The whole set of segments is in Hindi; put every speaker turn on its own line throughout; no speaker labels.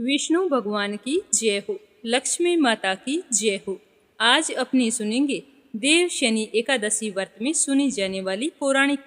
विष्णु भगवान की जय हो, लक्ष्मी माता की जय हो। आज अपनी सुनेंगे देव शनि एकादशी व्रत में सुनी जाने वाली पौराणिक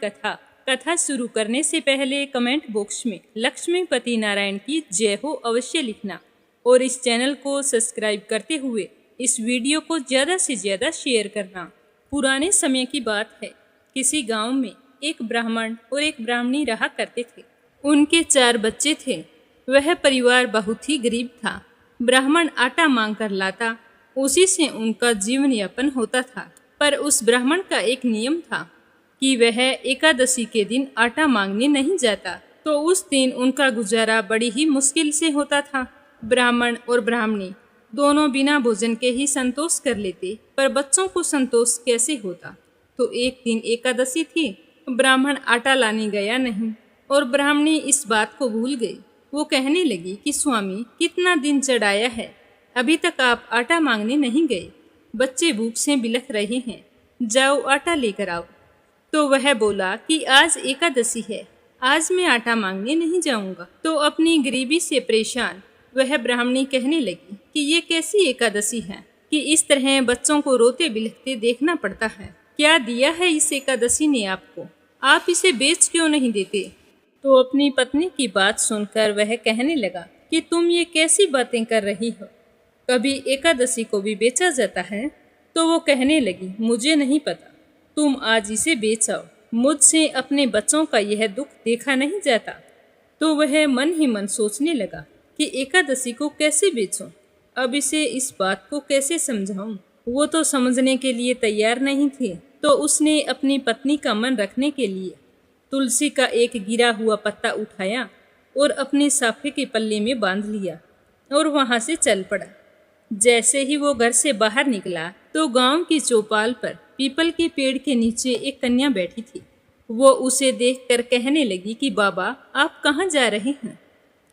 कथा शुरू करने से पहले कमेंट बॉक्स में लक्ष्मीपति नारायण की जय हो अवश्य लिखना और इस चैनल को सब्सक्राइब करते हुए इस वीडियो को ज़्यादा से ज़्यादा शेयर करना। पुराने समय की बात है, किसी गांव में एक ब्राह्मण और एक ब्राह्मणी रहा करते थे। उनके 4 बच्चे थे। वह परिवार बहुत ही गरीब था। ब्राह्मण आटा मांग कर लाता, उसी से उनका जीवन यापन होता था। पर उस ब्राह्मण का एक नियम था कि वह एकादशी के दिन आटा मांगने नहीं जाता, तो उस दिन उनका गुजारा बड़ी ही मुश्किल से होता था। ब्राह्मण और ब्राह्मणी दोनों बिना भोजन के ही संतोष कर लेते, पर बच्चों को संतोष कैसे होता। तो एक दिन एकादशी थी, ब्राह्मण आटा लाने गया नहीं और ब्राह्मणी इस बात को भूल गई। वो कहने लगी कि स्वामी, कितना दिन चढ़ाया है, अभी तक आप आटा मांगने नहीं गए। बच्चे भूख से बिलख रहे हैं, जाओ आटा लेकर आओ। तो वह बोला कि आज एकादशी है, आज मैं आटा मांगने नहीं जाऊंगा। तो अपनी गरीबी से परेशान वह ब्राह्मणी कहने लगी कि ये कैसी एकादशी है कि इस तरह बच्चों को रोते बिलखते देखना पड़ता है। क्या दिया है इस एकादशी ने आपको, आप इसे बेच क्यों नहीं देते। तो अपनी पत्नी की बात सुनकर वह कहने लगा कि तुम ये कैसी बातें कर रही हो, कभी एकादशी को भी बेचा जाता है। तो वो कहने लगी, मुझे नहीं पता, तुम आज इसे बेच आओ, मुझसे अपने बच्चों का यह दुख देखा नहीं जाता। तो वह मन ही मन सोचने लगा कि एकादशी को कैसे बेचूं, अब इसे इस बात को कैसे समझाऊं। वो तो समझने के लिए तैयार नहीं थी। तो उसने अपनी पत्नी का मन रखने के लिए तुलसी का एक गिरा हुआ पत्ता उठाया और अपने साफे के पल्ले में बांध लिया और वहां से चल पड़ा। जैसे ही वो घर से बाहर निकला तो गांव की चौपाल पर पीपल के पेड़ के नीचे एक कन्या बैठी थी। वो उसे देखकर कहने लगी कि बाबा, आप कहाँ जा रहे हैं।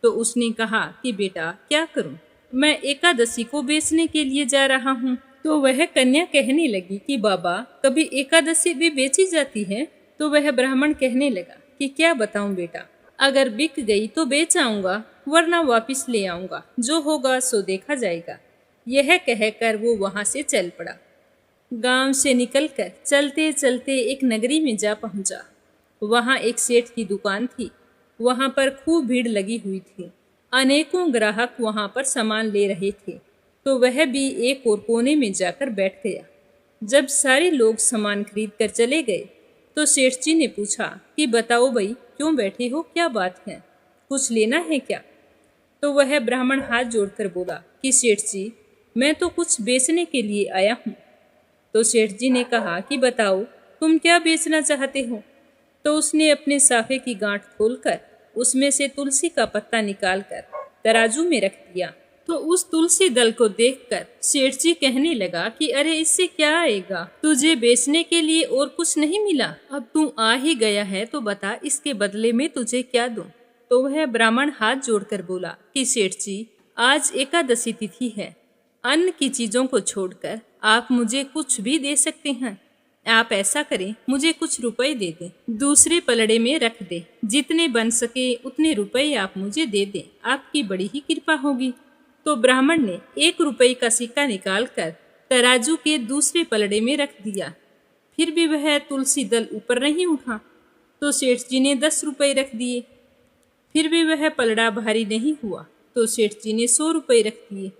तो उसने कहा कि बेटा, क्या करूं, मैं एकादशी को बेचने के लिए जा रहा हूं। तो वह कन्या कहने लगी कि बाबा, कभी एकादशी भी बेची जाती है। तो वह ब्राह्मण कहने लगा कि क्या बताऊं बेटा, अगर बिक गई तो बेच आऊंगा, वरना वापस ले आऊंगा, जो होगा सो देखा जाएगा। यह कहकर वो वहां से चल पड़ा। गांव से निकलकर चलते चलते एक नगरी में जा पहुंचा। वहां एक सेठ की दुकान थी। वहां पर खूब भीड़ लगी हुई थी। अनेकों ग्राहक वहां पर सामान ले रहे थे। तो वह भी एक और कोने में जाकर बैठ गया। जब सारे लोग सामान खरीद कर चले गए तो सेठ जी ने पूछा कि बताओ भाई, क्यों बैठे हो, क्या बात है, कुछ लेना है क्या। तो वह ब्राह्मण हाथ जोड़कर बोला कि सेठ जी, मैं तो कुछ बेचने के लिए आया हूँ। तो सेठ जी ने कहा कि बताओ, तुम क्या बेचना चाहते हो। तो उसने अपने साफे की गांठ खोलकर उसमें से तुलसी का पत्ता निकालकर तराजू में रख दिया। तो उस तुलसी दल को देखकर सेठ जी कहने लगा कि अरे, इससे क्या आएगा, तुझे बेचने के लिए और कुछ नहीं मिला, अब तू आ ही गया है तो बता, इसके बदले में तुझे क्या दूं। तो वह ब्राह्मण हाथ जोड़कर बोला कि सेठ जी, आज एकादशी तिथि है, अन्न की चीजों को छोड़कर आप मुझे कुछ भी दे सकते हैं। आप ऐसा करें, मुझे कुछ रुपए दे दें, दूसरे पलड़े में रख दे, जितने बन सके उतने रुपए आप मुझे दे दें, आपकी बड़ी ही कृपा होगी। तो ब्राह्मण ने 1 रुपये का सिक्का निकालकर तराजू के दूसरे पलड़े में रख दिया। फिर भी वह तुलसी दल ऊपर नहीं उठा। तो सेठ जी ने 10 रुपये रख दिए, फिर भी वह पलड़ा भारी नहीं हुआ। तो सेठ जी ने 100 रुपये रख दिए।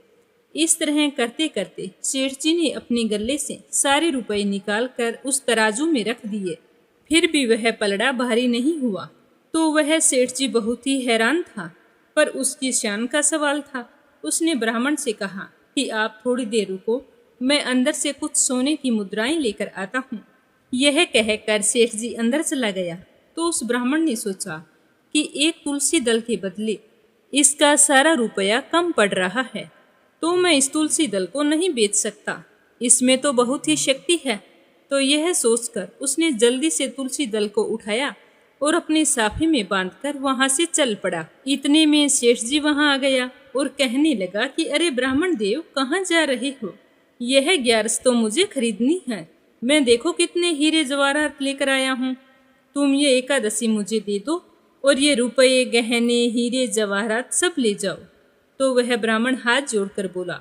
इस तरह करते करते सेठ जी ने अपने गले से सारे रुपए निकालकर उस तराजू में रख दिए, फिर भी वह पलड़ा भारी नहीं हुआ। तो वह सेठ जी बहुत ही हैरान था, पर उसकी शान का सवाल था। उसने ब्राह्मण से कहा कि आप थोड़ी देर रुको, मैं अंदर से कुछ सोने की मुद्राएं लेकर आता हूँ। यह कहकर सेठ जी अंदर चला गया। तो उस ब्राह्मण ने सोचा कि एक तुलसी दल के बदले इसका सारा रुपया कम पड़ रहा है, तो मैं इस तुलसी दल को नहीं बेच सकता, इसमें तो बहुत ही शक्ति है। तो यह सोचकर उसने जल्दी से तुलसी दल को उठाया और अपने साफे में बांधकर वहां से चल पड़ा। इतने में सेठ जी वहां आ गया और कहने लगा कि अरे ब्राह्मण देव, कहाँ जा रहे हो, यह ग्यारस तो मुझे खरीदनी है, मैं देखो कितने हीरे जवाहरात लेकर आया हूँ, तुम ये एकादशी मुझे दे दो और ये रुपये, गहने, हीरे जवाहरात सब ले जाओ। तो वह ब्राह्मण हाथ जोड़कर बोला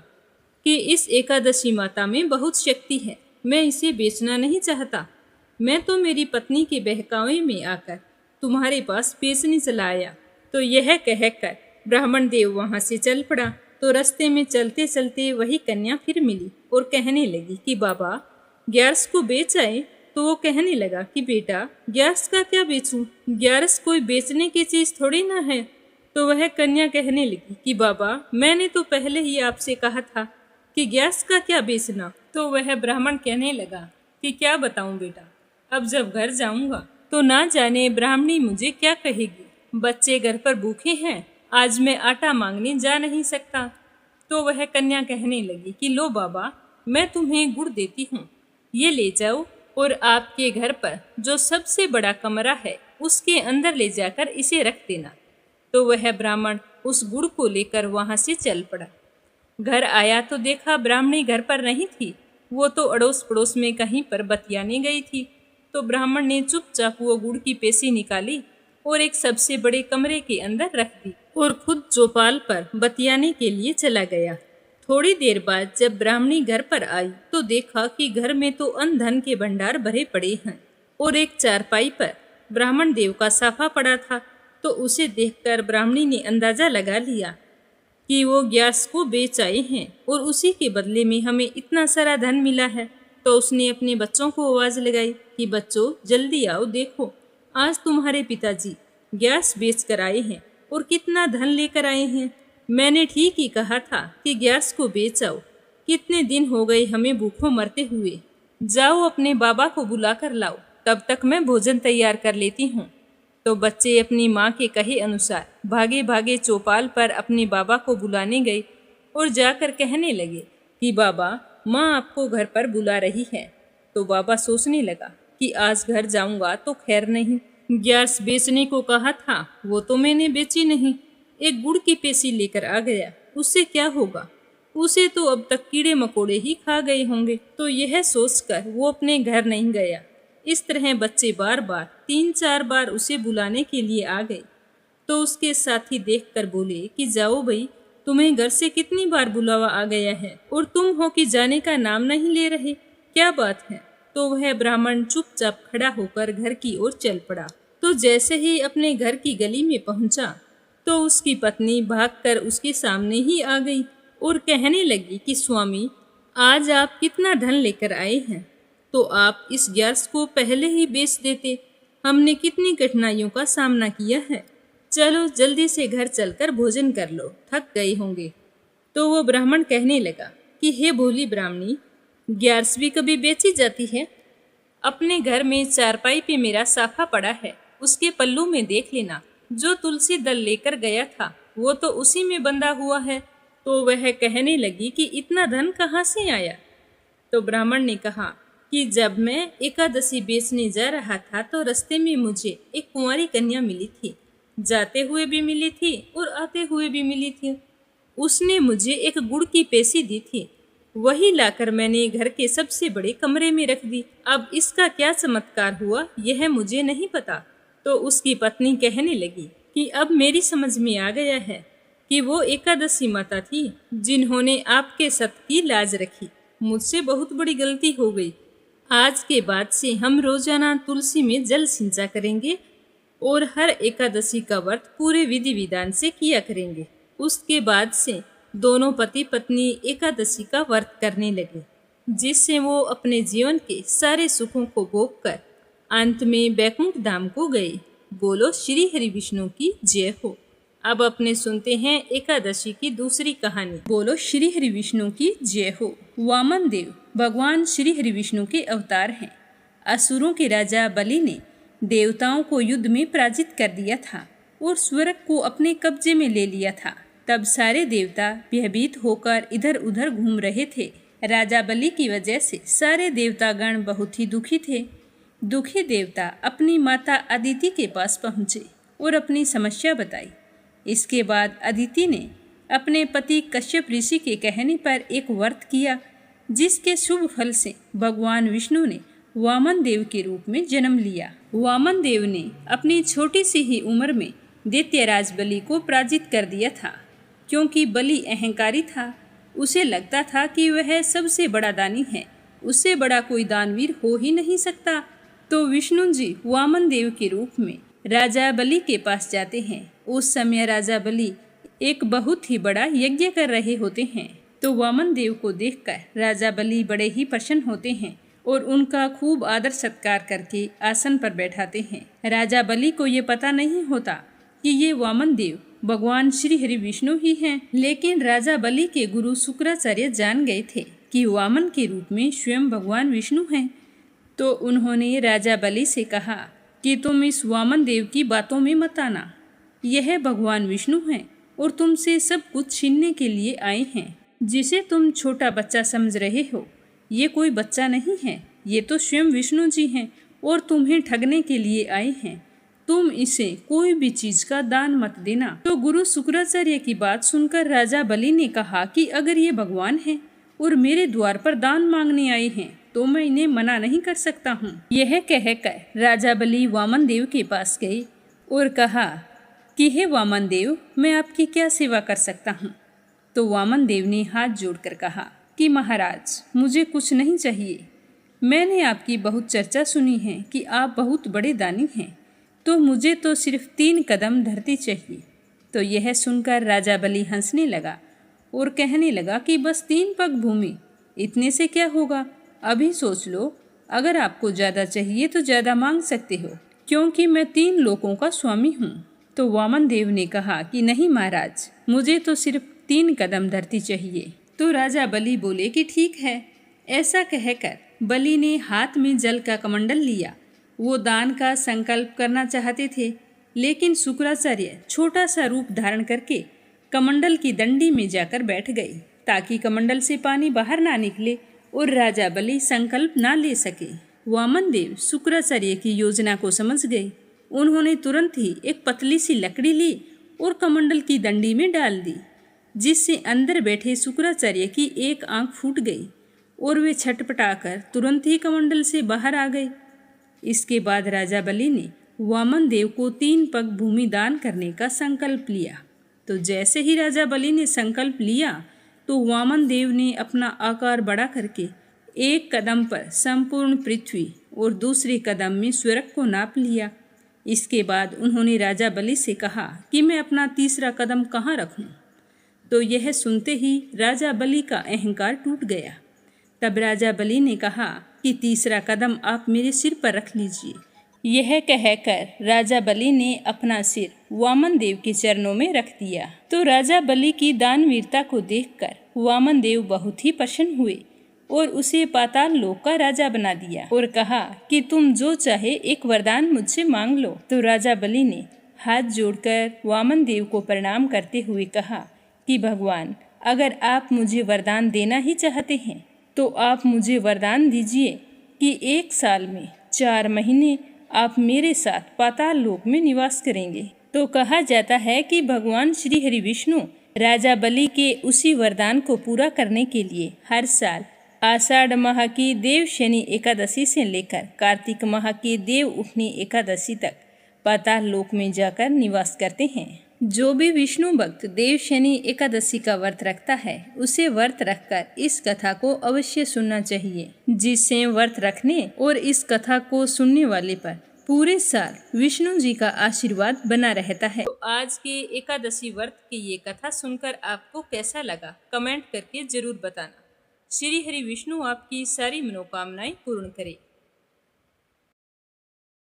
कि इस एकादशी माता में बहुत शक्ति है, मैं इसे बेचना नहीं चाहता। मैं तो मेरी पत्नी के बहकावे में आकर तुम्हारे पास बेचने चला आया। तो यह कहकर ब्राह्मण देव वहां से चल पड़ा। तो रास्ते में चलते चलते वही कन्या फिर मिली और कहने लगी कि बाबा ग्यारस को बेच आए। तो वो कहने लगा कि बेटा ग्यारस का क्या बेचूं, ग्यारस कोई बेचने की चीज थोड़ी ना है। तो वह कन्या कहने लगी कि बाबा मैंने तो पहले ही आपसे कहा था कि ग्यारस का क्या बेचना। तो वह ब्राह्मण कहने लगा कि क्या बताऊं बेटा, अब जब घर जाऊंगा तो ना जाने ब्राह्मणी मुझे क्या कहेगी। बच्चे घर पर भूखे हैं, आज मैं आटा मांगने जा नहीं सकता। तो वह कन्या कहने लगी कि लो बाबा मैं तुम्हें गुड़ देती हूँ, ये ले जाओ और आपके घर पर जो सबसे बड़ा कमरा है उसके अंदर ले जाकर इसे रख देना। तो वह ब्राह्मण उस गुड़ को लेकर वहां से चल पड़ा। घर आया तो देखा ब्राह्मणी घर पर नहीं थी, वो तो अड़ोस पड़ोस में कहीं पर बतियाने गई थी। तो ब्राह्मण ने चुपचाप वो गुड़ की पेसी निकाली और एक सबसे बड़े कमरे के अंदर रख दी और खुद चौपाल पर बतियाने के लिए चला गया। थोड़ी देर बाद जब ब्राह्मणी घर पर आई तो देखा कि घर में तो अन्न धन के भंडार भरे पड़े हैं और एक चारपाई पर ब्राह्मण देव का साफा पड़ा था। तो उसे देखकर ब्राह्मणी ने अंदाजा लगा लिया कि वो ग्यारस को बेच आए हैं और उसी के बदले में हमें इतना सारा धन मिला है। तो उसने अपने बच्चों को आवाज लगाई कि बच्चों जल्दी आओ, देखो आज तुम्हारे पिताजी ग्यारस बेच कर आए हैं और कितना धन लेकर आए हैं। मैंने ठीक ही कहा था कि ग्यारस को बेच आओ, कितने दिन हो गए हमें भूखों मरते हुए। जाओ अपने बाबा को बुला कर लाओ, तब तक मैं भोजन तैयार कर लेती हूँ। तो बच्चे अपनी माँ के कहे अनुसार भागे भागे चौपाल पर अपने बाबा को बुलाने गए और जाकर कहने लगे कि बाबा माँ आपको घर पर बुला रही है। तो बाबा सोचने लगा कि आज घर जाऊंगा तो खैर नहीं, ग्यारस बेचने को कहा था वो तो मैंने बेची नहीं, एक गुड़ की पेसी लेकर आ गया, उससे क्या होगा, उसे तो अब तक कीड़े मकोड़े ही खा गए होंगे। तो यह सोचकर वो अपने घर नहीं गया। इस तरह बच्चे बार बार 3-4 बार उसे बुलाने के लिए आ गए। तो उसके साथी देखकर बोले कि जाओ भाई, तुम्हें घर से कितनी बार बुलावा आ गया है और तुम हो कि जाने का नाम नहीं ले रहे, क्या बात है। तो वह ब्राह्मण चुपचाप खड़ा होकर घर की ओर चल पड़ा। तो जैसे ही अपने घर की गली में पहुंचा तो उसकी पत्नी भागकर उसके सामने ही आ गई और कहने लगी कि स्वामी आज आप कितना धन लेकर आए हैं, तो आप इस ग्यारस को पहले ही बेच देते, हमने कितनी कठिनाइयों का सामना किया है। चलो जल्दी से घर चलकर भोजन कर लो, थक गए होंगे। तो वो ब्राह्मण कहने लगा कि हे भोली ब्राह्मणी, ग्यारस भी कभी बेची जाती है? अपने घर में चारपाई पे मेरा साफा पड़ा है, उसके पल्लू में देख लेना, जो तुलसी दल लेकर गया था वो तो उसी में बंधा हुआ है। तो वह कहने लगी कि इतना धन कहाँ से आया? तो ब्राह्मण ने कहा कि जब मैं एकादशी बेचने जा रहा था तो रास्ते में मुझे एक कुंवारी कन्या मिली थी, जाते हुए भी मिली थी और आते हुए भी मिली थी। उसने मुझे एक गुड़ की पेसी दी थी, वही लाकर मैंने घर के सबसे बड़े कमरे में रख दी। अब इसका क्या चमत्कार हुआ यह मुझे नहीं पता। तो उसकी पत्नी कहने लगी कि अब मेरी समझ में आ गया है कि वो एकादशी माता थी जिन्होंने आपके सत की लाज रखी। मुझसे बहुत बड़ी गलती हो गई। आज के बाद से हम रोजाना तुलसी में जल सिंचा करेंगे और हर एकादशी का व्रत पूरे विधि विधान से किया करेंगे। उसके बाद से दोनों पति पत्नी एकादशी का व्रत करने लगे, जिससे वो अपने जीवन के सारे सुखों को भोग कर अंत में बैकुंठ धाम को गए। बोलो श्री हरि विष्णु की जय हो। अब अपने सुनते हैं एकादशी की दूसरी कहानी। बोलो श्री हरि विष्णु की जय हो। वामन देव भगवान श्री हरि विष्णु के अवतार हैं। असुरों के राजा बलि ने देवताओं को युद्ध में पराजित कर दिया था और स्वर्ग को अपने कब्जे में ले लिया था। तब सारे देवता भयभीत होकर इधर उधर घूम रहे थे। राजा बलि की वजह से सारे देवतागण बहुत ही दुखी थे। दुखी देवता अपनी माता अदिति के पास पहुँचे और अपनी समस्या बताई। इसके बाद अदिति ने अपने पति कश्यप ऋषि के कहने पर एक व्रत किया, जिसके शुभ फल से भगवान विष्णु ने वामन देव के रूप में जन्म लिया। वामन देव ने अपनी छोटी सी ही उम्र में दैत्यराज बलि को पराजित कर दिया था, क्योंकि बलि अहंकारी था। उसे लगता था कि वह सबसे बड़ा दानी है, उससे बड़ा कोई दानवीर हो ही नहीं सकता। तो विष्णु जी वामन देव के रूप में राजा बलि के पास जाते हैं। उस समय राजा बलि एक बहुत ही बड़ा यज्ञ कर रहे होते हैं। तो वामन देव को देखकर राजा बलि बड़े ही प्रसन्न होते हैं और उनका खूब आदर सत्कार करके आसन पर बैठाते हैं। राजा बलि को ये पता नहीं होता कि ये वामन देव भगवान श्री हरि विष्णु ही हैं। लेकिन राजा बलि के गुरु शुक्राचार्य जान गए थे कि वामन के रूप में स्वयं भगवान विष्णु हैं। तो उन्होंने राजा बलि से कहा कि तुम इस वामन देव की बातों में मत आना, यह भगवान विष्णु हैं और तुमसे सब कुछ छीनने के लिए आए हैं। जिसे तुम छोटा बच्चा समझ रहे हो, ये कोई बच्चा नहीं है, ये तो स्वयं विष्णु जी हैं और तुम्हें ठगने के लिए आए हैं। तुम इसे कोई भी चीज का दान मत देना। तो गुरु शुक्राचार्य की बात सुनकर राजा बलि ने कहा कि अगर ये भगवान हैं और मेरे द्वार पर दान मांगने आए हैं तो मैं इन्हें मना नहीं कर सकता हूँ। यह कहकर राजा बलि वामन देव के पास गए और कहा कि हे वामन देव, मैं आपकी क्या सेवा कर सकता हूँ। तो वामन देव ने हाथ जोड़कर कहा कि महाराज, मुझे कुछ नहीं चाहिए। मैंने आपकी बहुत चर्चा सुनी है कि आप बहुत बड़े दानी हैं, तो मुझे तो सिर्फ 3 कदम धरती चाहिए। तो यह सुनकर राजा बलि हंसने लगा और कहने लगा कि बस 3 पग भूमि, इतने से क्या होगा। अभी सोच लो, अगर आपको ज़्यादा चाहिए तो ज़्यादा मांग सकते हो, क्योंकि मैं 3 लोकों का स्वामी हूँ। तो वामन देव ने कहा कि नहीं महाराज, मुझे तो सिर्फ 3 कदम धरती चाहिए। तो राजा बलि बोले कि ठीक है। ऐसा कहकर बलि ने हाथ में जल का कमंडल लिया। वो दान का संकल्प करना चाहते थे, लेकिन शुक्राचार्य छोटा सा रूप धारण करके कमंडल की दंडी में जाकर बैठ गए, ताकि कमंडल से पानी बाहर ना निकले और राजा बलि संकल्प ना ले सके। वामन देव शुक्राचार्य की योजना को समझ गए। उन्होंने तुरंत ही एक पतली सी लकड़ी ली और कमंडल की दंडी में डाल दी, जिससे अंदर बैठे शुक्राचार्य की एक आंख फूट गई और वे छटपटाकर तुरंत ही कमंडल से बाहर आ गए। इसके बाद राजा बलि ने वामन देव को 3 पग भूमि दान करने का संकल्प लिया। तो जैसे ही राजा बलि ने संकल्प लिया तो वामन देव ने अपना आकार बड़ा करके एक कदम पर संपूर्ण पृथ्वी और दूसरे कदम में स्वर्ग को नाप लिया। इसके बाद उन्होंने राजा बलि से कहा कि मैं अपना तीसरा कदम कहाँ रखूं। तो यह सुनते ही राजा बलि का अहंकार टूट गया। तब राजा बलि ने कहा कि तीसरा कदम आप मेरे सिर पर रख लीजिए। यह कहकर राजा बलि ने अपना सिर वामन देव के चरणों में रख दिया। तो राजा बलि की दानवीरता को देखकर वामन देव बहुत ही प्रसन्न हुए और उसे पाताल लोक का राजा बना दिया और कहा कि तुम जो चाहे एक वरदान मुझसे मांग लो। तो राजा बलि ने हाथ जोड़कर वामन देव को प्रणाम करते हुए कहा कि भगवान, अगर आप मुझे वरदान देना ही चाहते हैं तो आप मुझे वरदान दीजिए कि 1 साल में 4 महीने आप मेरे साथ पाताल लोक में निवास करेंगे। तो कहा जाता है कि भगवान श्री हरि विष्णु राजा बलि के उसी वरदान को पूरा करने के लिए हर साल आषाढ़ माह की देव शनि एकादशी से लेकर कार्तिक माह की देव उठनी एकादशी तक पाताल लोक में जाकर निवास करते हैं। जो भी विष्णु भक्त देव शनि एकादशी का व्रत रखता है, उसे व्रत रखकर इस कथा को अवश्य सुनना चाहिए, जिससे व्रत रखने और इस कथा को सुनने वाले पर पूरे साल विष्णु जी का आशीर्वाद बना रहता है। तो आज के एकादशी व्रत की ये कथा सुनकर आपको कैसा लगा, कमेंट करके जरूर बताना। श्री हरि विष्णु आपकी सारी मनोकामनाएं पूर्ण करे।